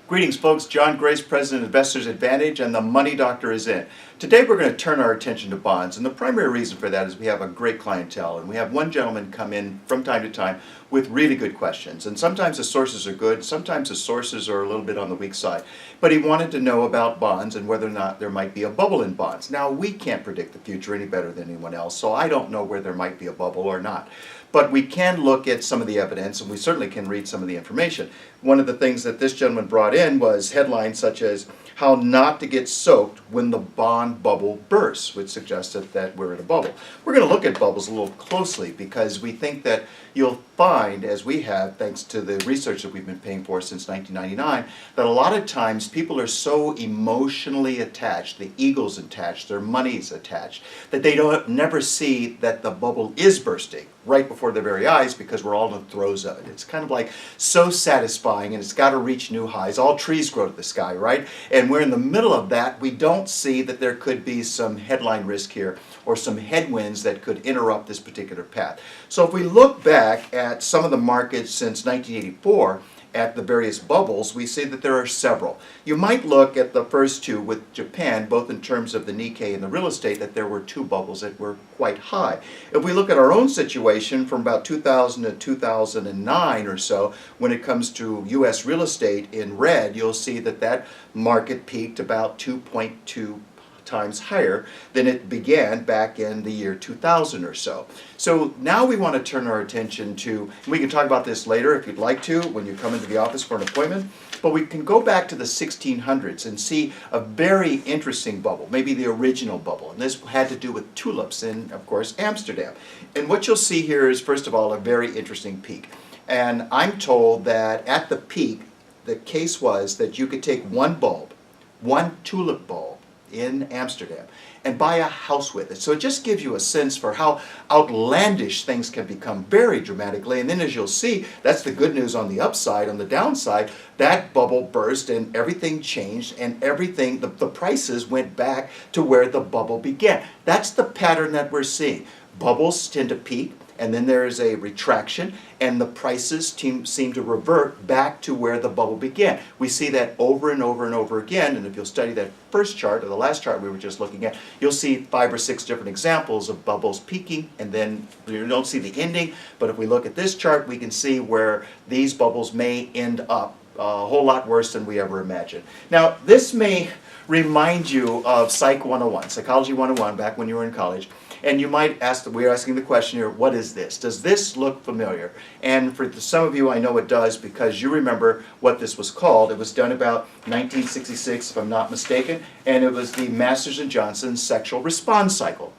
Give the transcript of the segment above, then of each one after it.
Greetings folks, John Grace, President of Investors Advantage, and the Money Doctor is in. Today we're going to turn our attention to bonds, and the primary reason for that is we have a great clientele, and we have one gentleman come in from time to time with really good questions, and sometimes the sources are good, sometimes the sources are a little bit on the weak side, but he wanted to know about bonds and whether or not there might be a bubble in bonds. Now, we can't predict the future any better than anyone else, so I don't know where there might be a bubble or not. But we can look at some of the evidence, and we certainly can read some of the information. One of the things that this gentleman brought in was headlines such as how not to get soaked when the bond bubble bursts, which suggested that we're in a bubble. We're going to look at bubbles a little closely because we think that you'll find, as we have, thanks to the research that we've been paying for since 1999, that a lot of times people are so emotionally attached, the ego's attached, their money's attached, that they don't never see that the bubble is bursting right before their very eyes because we're all in the throes of it. It's kind of like so satisfying, and it's got to reach new highs. All trees grow to the sky, right? And we're in the middle of that. We don't see that there could be some headline risk here or some headwinds that could interrupt this particular path. So if we look back at some of the markets since 1984, at the various bubbles, we see that there are several. You might look at the first two with Japan, both in terms of the Nikkei and the real estate, that there were two bubbles that were quite high. If we look at our own situation from about 2000 to 2009 or so, when it comes to U.S. real estate in red, you'll see that that market peaked about 2.2 times higher than it began back in the year 2000 or so. So now we want to turn our attention to, and we can talk about this later if you'd like to when you come into the office for an appointment, but we can go back to the 1600s and see a very interesting bubble, maybe the original bubble, and this had to do with tulips in, of course, Amsterdam. And what you'll see here is, first of all, a very interesting peak. And I'm told that at the peak, the case was that you could take one bulb, one tulip bulb, in Amsterdam and buy a house with it. So it just gives you a sense for how outlandish things can become very dramatically. And then, as you'll see, that's the good news on the upside. On the downside, that bubble burst and everything changed, and everything, the prices went back to where the bubble began. That's the pattern that we're seeing. Bubbles tend to peak, and then there is a retraction, and the prices seem to revert back to where the bubble began. We see that over and over and over again, and if you'll study that first chart, or the last chart we were just looking at, you'll see 5 or 6 different examples of bubbles peaking, and then you don't see the ending, but if we look at this chart, we can see where these bubbles may end up a whole lot worse than we ever imagined. Now, this may remind you of Psych 101, Psychology 101, back when you were in college. And you might ask, we're asking the question here, what is this? Does this look familiar? And for some of you, I know it does because you remember what this was called. It was done about 1966, if I'm not mistaken, and it was the Masters and Johnson sexual response cycle.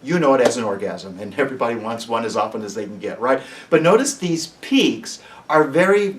You know it as an orgasm, and everybody wants one as often as they can get, right? But notice these peaks are very,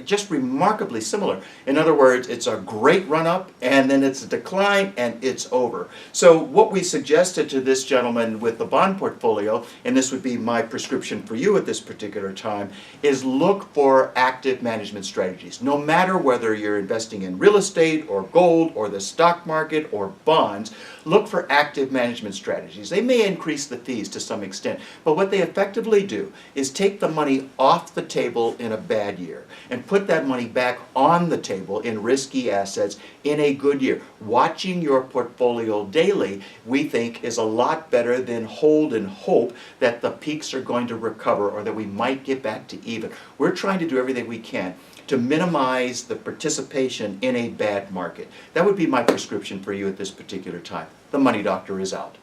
just remarkably similar. In other words, it's a great run-up, and then it's a decline, and it's over. So what we suggested to this gentleman with the bond portfolio, and this would be my prescription for you at this particular time, is look for active management strategies. No matter whether you're investing in real estate, or gold, or the stock market, or bonds, look for active management strategies. They may increase the fees to some extent, but what they effectively do is take the money off the table in a bad year and put that money back on the table in risky assets in a good year. Watching your portfolio daily, we think, is a lot better than hold and hope that the peaks are going to recover or that we might get back to even. We're trying to do everything we can to minimize the participation in a bad market. That would be my prescription for you at this particular time. The Money Doctor is out.